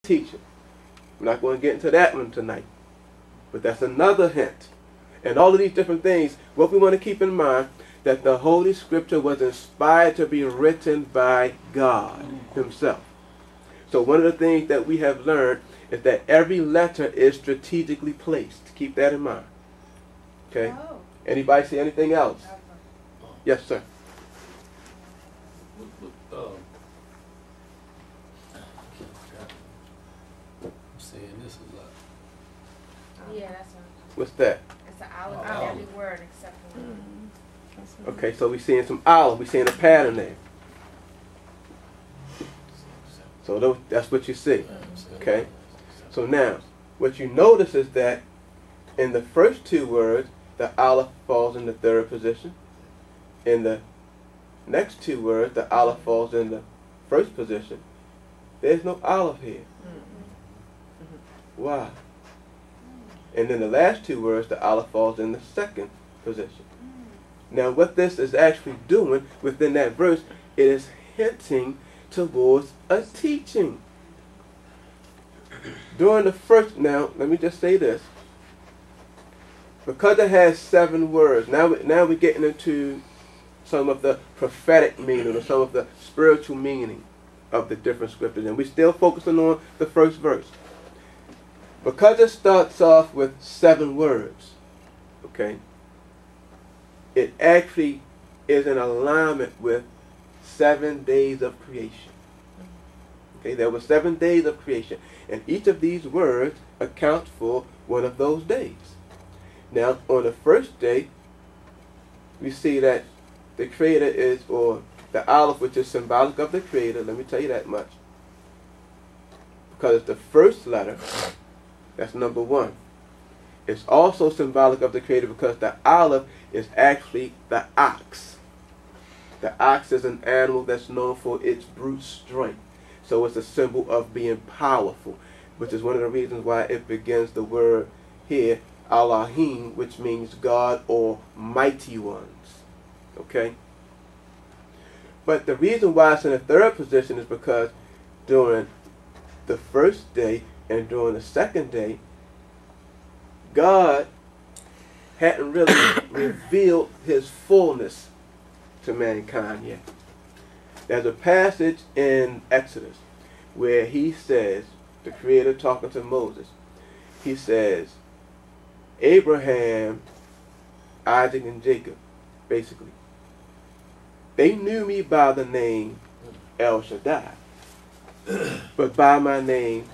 teaching. We're not going to get into that one tonight. But that's another hint. And all of these different things, what we want to keep in mind, that the Holy Scripture was inspired to be written by God Himself. So one of the things that we have learned is that every letter is strategically placed. Keep that in mind. Okay? Oh. Anybody see anything else? Yes, sir. I'm saying this a lot. Yeah, that's what. What's that? It's an olive in every word except for one. Okay, so we're seeing some olive. We're seeing a pattern there. So that's what you see. Okay? So now, what you notice is that in the first two words, the olive falls in the third position. In the next two words, the olive falls in the first position. There's no olive here. Why? And then the last two words, the olive falls in the second position. Now what this is actually doing within that verse, it is hinting towards a teaching. During the first, now let me just say this. Because it has 7 words, now we're getting into some of the prophetic meaning or some of the spiritual meaning of the different scriptures. And we're still focusing on the first verse. Because it starts off with 7 words, okay, it actually is in alignment with 7 days of creation. Okay, there were 7 days of creation, and each of these words accounts for one of those days. Now, on the first day, we see that the Creator is, or the olive, which is symbolic of the Creator. Let me tell you that much. Because it's the first letter, that's number 1. It's also symbolic of the Creator because the olive is actually the ox. The ox is an animal that's known for its brute strength. So it's a symbol of being powerful, which is one of the reasons why it begins the word here, Elohim, which means God or mighty ones. Okay? But the reason why it's in the third position is because during the first day and during the second day, God hadn't really revealed His fullness to mankind yet. There's a passage in Exodus where He says, the Creator talking to Moses, He says, Abraham, Isaac, and Jacob, basically, they knew me by the name El Shaddai, but by my name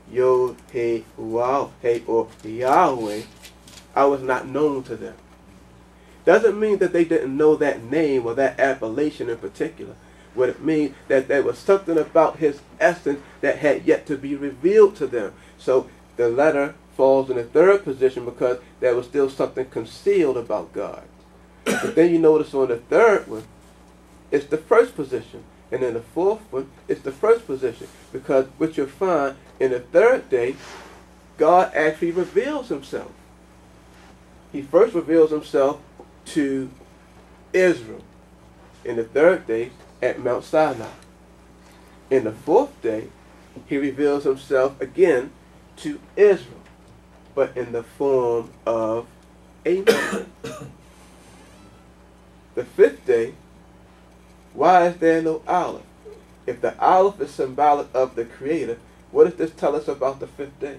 Yod-Heh-Wah-Heh, or Yahweh, I was not known to them. Doesn't mean that they didn't know that name or that appellation in particular. What it means that there was something about His essence that had yet to be revealed to them. So the letter falls in the third position because there was still something concealed about God. But then you notice on the third one, it's the first position. And in the fourth one, it's the first position. Because what you'll find in the third day, God actually reveals Himself. He first reveals Himself to Israel. In the third day, at Mount Sinai. In the fourth day, He reveals Himself again to Israel, but in the form of a man. The fifth day, why is there no olive? If the olive is symbolic of the Creator, what does this tell us about the fifth day?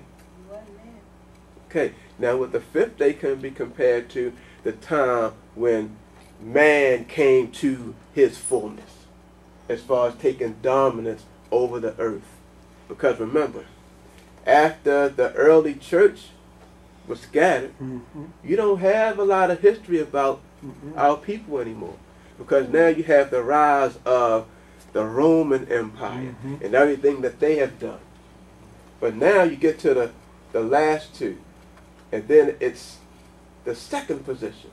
Okay, now with the fifth day can be compared to the time when man came to his fullness, as far as taking dominance over the earth. Because remember, after the early church was scattered, you don't have a lot of history about our people anymore. Because now you have the rise of the Roman Empire and everything that they have done. But now you get to the last two, and then it's the second position.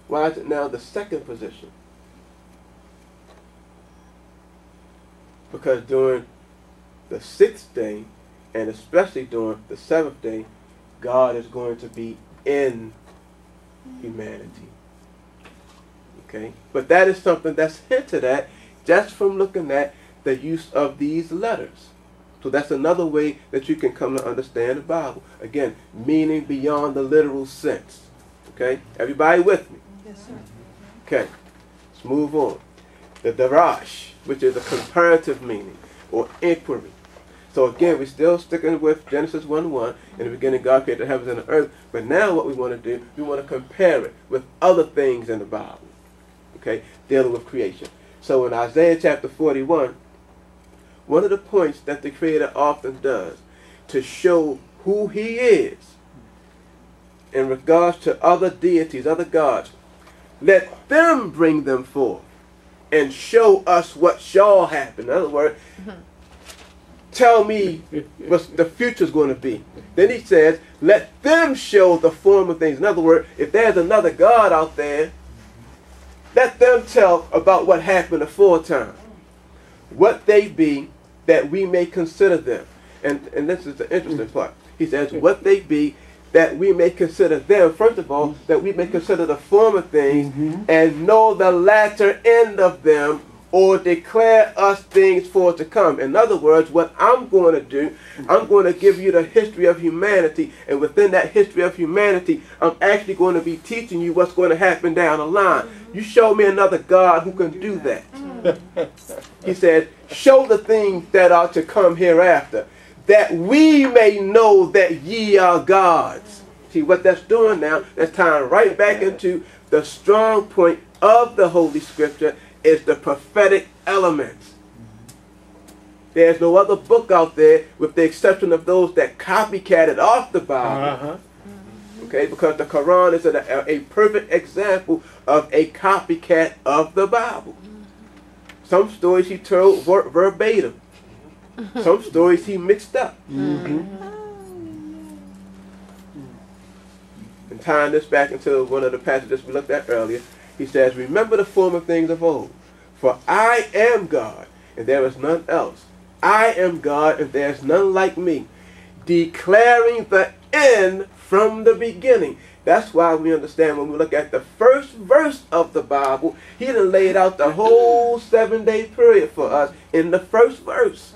Why is it now the second position? Because during the sixth day, and especially during the seventh day, God is going to be in humanity. Okay? But that is something that's hinted at just from looking at the use of these letters. So that's another way that you can come to understand the Bible. Again, meaning beyond the literal sense. Okay? Everybody with me? Yes, sir. Okay. Let's move on. The darash, which is a comparative meaning or inquiry. So again, we're still sticking with Genesis 1:1. In the beginning, God created the heavens and the earth. But now what we want to do, we want to compare it with other things in the Bible. Okay? Dealing with creation. So in Isaiah chapter 41, one of the points that the Creator often does to show who He is in regards to other deities, other gods, let them bring them forth and show us what shall happen. In other words, tell me what the future's going to be. Then He says, let them show the form of things. In other words, if there's another God out there, let them tell about what happened aforetime. What they be, that we may consider them. And this is the interesting part. He says, what they be, that we may consider them. First of all, that we may consider the former things and know the latter end of them, or declare us things for to come. In other words, what I'm going to do, I'm going to give you the history of humanity, and within that history of humanity, I'm actually going to be teaching you what's going to happen down the line. You show me another God who can do that. He said, show the things that are to come hereafter, that we may know that ye are gods. See what that's doing now? That's tying right back into the strong point of the Holy Scripture, is the prophetic elements. There's no other book out there, with the exception of those that copycatted off the Bible. Okay, because the Quran is a perfect example of a copycat of the Bible. Some stories he told verbatim. Some stories he mixed up. And tying this back into one of the passages we looked at earlier, he says, remember the former things of old, for I am God, and there is none else. I am God, and there is none like me, declaring the end from the beginning. That's why we understand when we look at the first verse of the Bible, he done laid out the whole 7-day period for us in the first verse.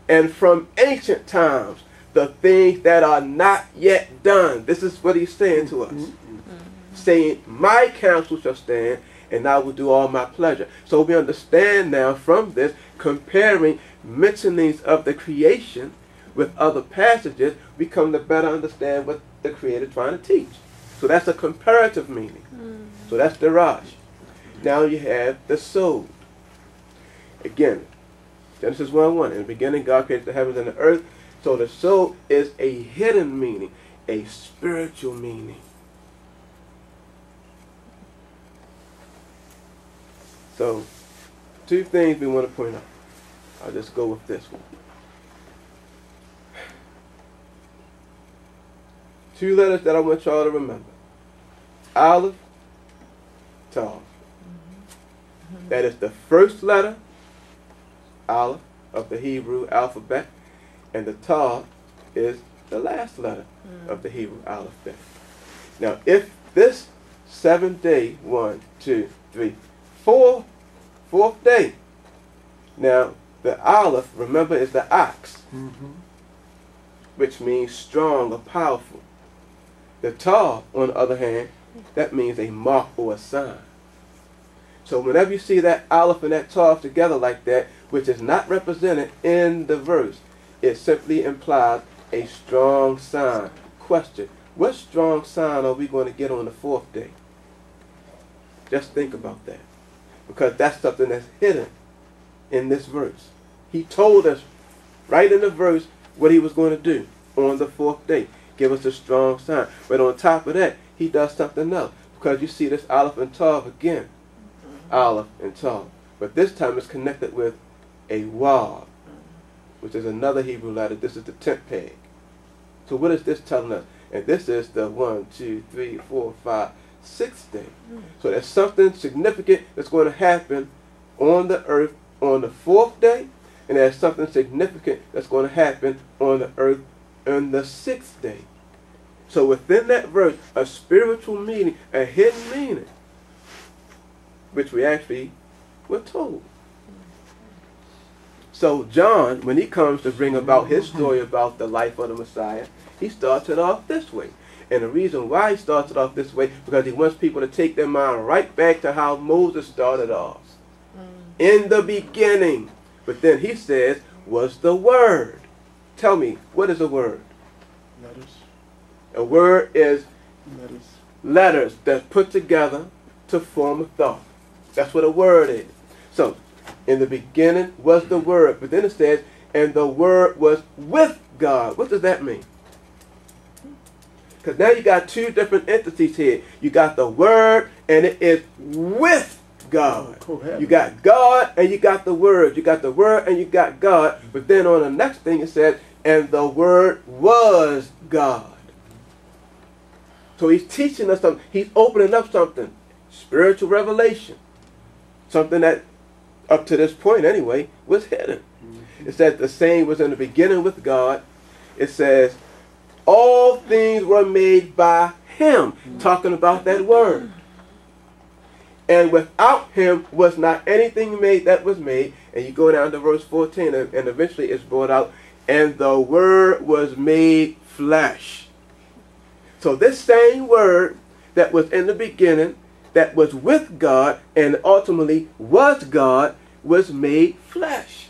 And from ancient times, the things that are not yet done. This is what he's saying to us. Saying, my counsel shall stand, and I will do all my pleasure. So we understand now from this, comparing mentionings of the creation with other passages, we come to better understand what the Creator is trying to teach. So that's a comparative meaning. So that's the Darash. Now you have the Sod. Again, Genesis 1:1. In the beginning, God created the heavens and the earth. So the Sod is a hidden meaning, a spiritual meaning. So, two things we want to point out. I'll just go with this one. Two letters that I want y'all to remember. Aleph, Tav. That is the first letter, Aleph, of the Hebrew alphabet, and the Tav is the last letter of the Hebrew alphabet. Now, if this 7th day, 1, 2, 3, 4, 4th day. Now, the Aleph, remember, is the ox, which means strong or powerful. The Tav, on the other hand, that means a mark or a sign. So whenever you see that Aleph and that Tav together like that, which is not represented in the verse, it simply implies a strong sign. Question, what strong sign are we going to get on the 4th day? Just think about that. Because that's something that's hidden in this verse. He told us right in the verse what he was going to do on the 4th day. Give us a strong sign. But on top of that, he does something else. Because you see this Aleph and Tav again. Aleph and Tav. But this time it's connected with a Wav, which is another Hebrew letter. This is the 10th peg. So what is this telling us? And this is the 1, 2, 3, 4, 5, 6th day. So there's something significant that's going to happen on the earth on the 4th day, and there's something significant that's going to happen on the earth on the 6th day. So within that verse, a spiritual meaning, a hidden meaning, which we actually were told. So John, when he comes to bring about his story about the life of the Messiah, he starts it off this way. And the reason why he starts it off this way, because he wants people to take their mind right back to how Moses started off. In the beginning. But then he says, was the Word. Tell me, what is a word? Letters. A word is Letters. letters that's put together to form a thought. That's what a word is. So, in the beginning was the Word. But then it says, and the Word was with God. What does that mean? Because now you got two different entities here. You got the Word, and it is with God. You got God, and you got the Word. You got the Word, and you got God. But then on the next thing it says, and the Word was God. So he's teaching us something. He's opening up something. Spiritual revelation. Something that, up to this point anyway, was hidden. It says the same was in the beginning with God. It says, all things were made by him. Talking about that Word. And without him was not anything made that was made. And you go down to verse 14, and eventually it's brought out, and the Word was made flesh. So this same Word that was in the beginning, that was with God, and ultimately was God, was made flesh.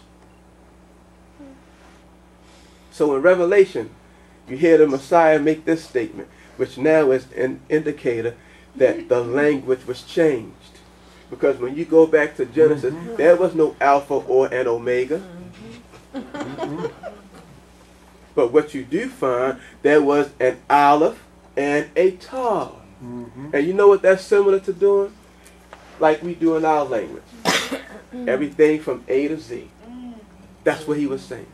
So in Revelation, you hear the Messiah make this statement, which now is an indicator that the language was changed. Because when you go back to Genesis, there was no Alpha or an Omega. But what you do find, there was an Aleph and a Tav. And you know what that's similar to doing? Like we do in our language. Everything from A to Z. That's what he was saying.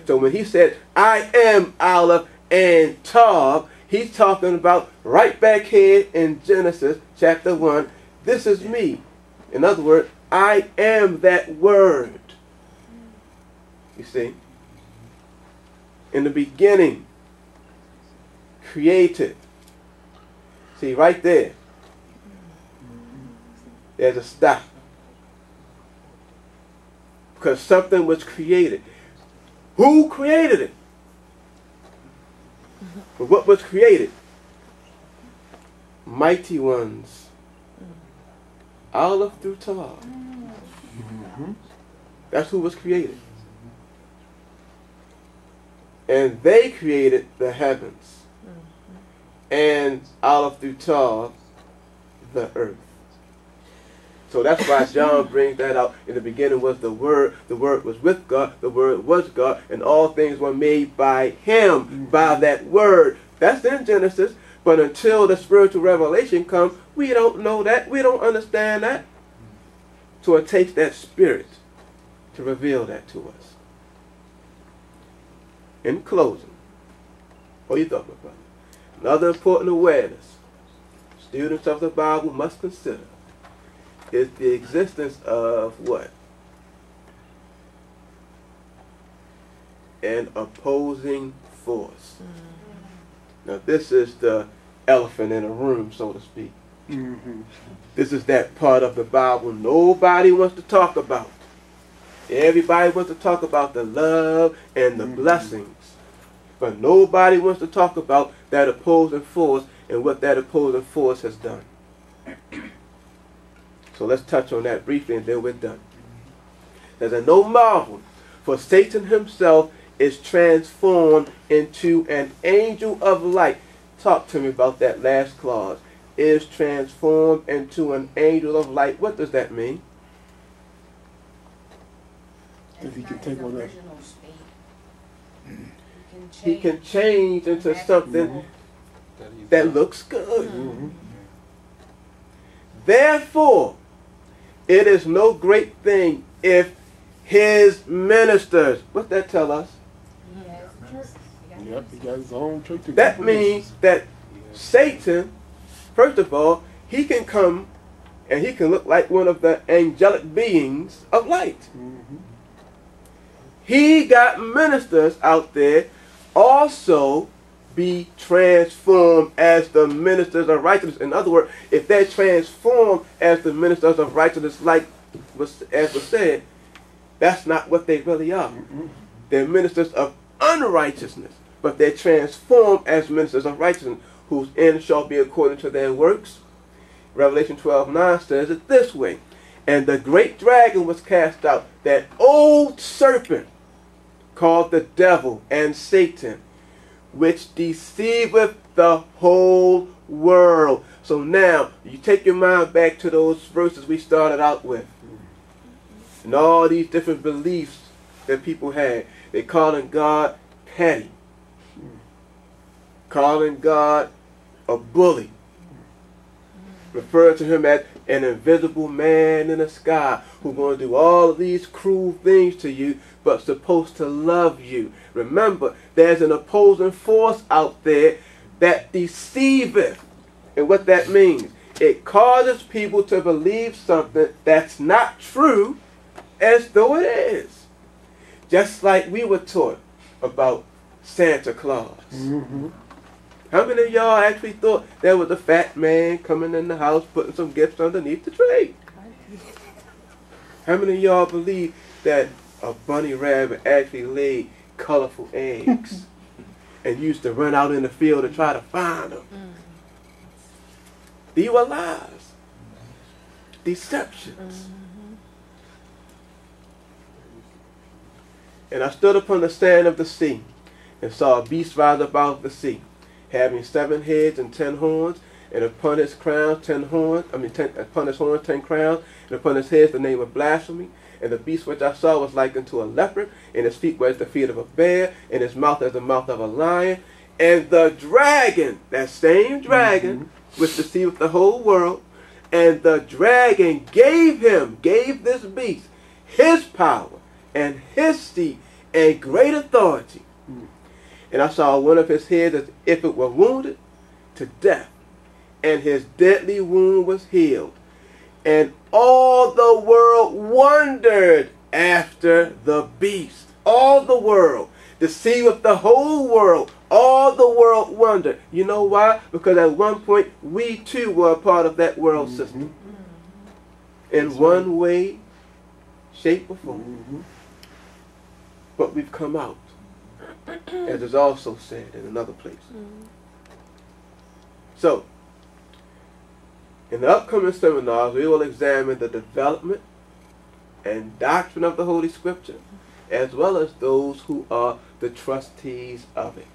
So when he said, I am Aleph and Tav, he's talking about right back here in Genesis chapter 1, this is me. In other words, I am that Word. You see? In the beginning, created. See, right there, there's a stop. Because something was created. Who created it? But what was created? Mighty ones. Aleph through Tav. That's who was created. And they created the heavens. And Aleph through Tav, the earth. So that's why John brings that out. In the beginning was the Word was with God, the Word was God, and all things were made by him, by that Word. That's in Genesis. But until the spiritual revelation comes, we don't know that. We don't understand that. So it takes that Spirit to reveal that to us. In closing, what are you talking about? Another important awareness students of the Bible must consider is the existence of what? An opposing force. Now this is the elephant in the room, so to speak. This is that part of the Bible nobody wants to talk about. Everybody wants to talk about the love and the blessings. But nobody wants to talk about that opposing force and what that opposing force has done. So let's touch on that briefly and then we're done. There's no marvel, for Satan himself is transformed into an angel of light. Talk to me about that last clause. Is transformed into an angel of light. What does that mean? That he can take on that. He can change into something that looks good. Therefore, it is no great thing if his ministers, what's that tell us? Yep, he got his own church. That means that Satan, first of all, he can come and he can look like one of the angelic beings of light. He got ministers out there also be transformed as the ministers of righteousness. In other words, if they're transformed as the ministers of righteousness, like as was said, That's not what they really are. They're ministers of unrighteousness, but they're transformed as ministers of righteousness, whose end shall be according to their works. Revelation 12:9 says it this way. And the great dragon was cast out, that old serpent called the devil and Satan, which deceiveth the whole world. So now, you take your mind back to those verses we started out with. And all these different beliefs that people had. They calling God petty. Calling God a bully. Referring to him as an invisible man in the sky who's going to do all of these cruel things to you, but supposed to love you. Remember, there's an opposing force out there that deceiveth. And what that means, it causes people to believe something that's not true as though it is. Just like we were taught about Santa Claus. How many of y'all actually thought there was a fat man coming in the house putting some gifts underneath the tree? How many of y'all believe that a bunny rabbit actually laid colorful eggs and used to run out in the field to try to find them? These were lies. Deceptions. And I stood upon the sand of the sea and saw a beast rise above the sea, having 7 heads and 10 horns, and upon his crowns 10 horns, upon his horns 10 crowns, and upon his heads the name of blasphemy. And the beast which I saw was like unto a leopard, and his feet were as the feet of a bear, and his mouth as the mouth of a lion. And the dragon, that same dragon, which deceiveth the whole world, and the dragon gave this beast, his power, and his seat, and great authority. And I saw one of his heads as if it were wounded to death, and his deadly wound was healed. And all the world wondered after the beast. All the world, deceiveth the whole world. All the world wondered. You know why? Because at one point, we too were a part of that world system. In one way, shape, or form. But we've come out, as is also said in another place. So, in the upcoming seminars, we will examine the development and doctrine of the Holy Scripture, as well as those who are the trustees of it.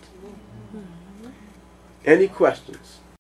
Any questions?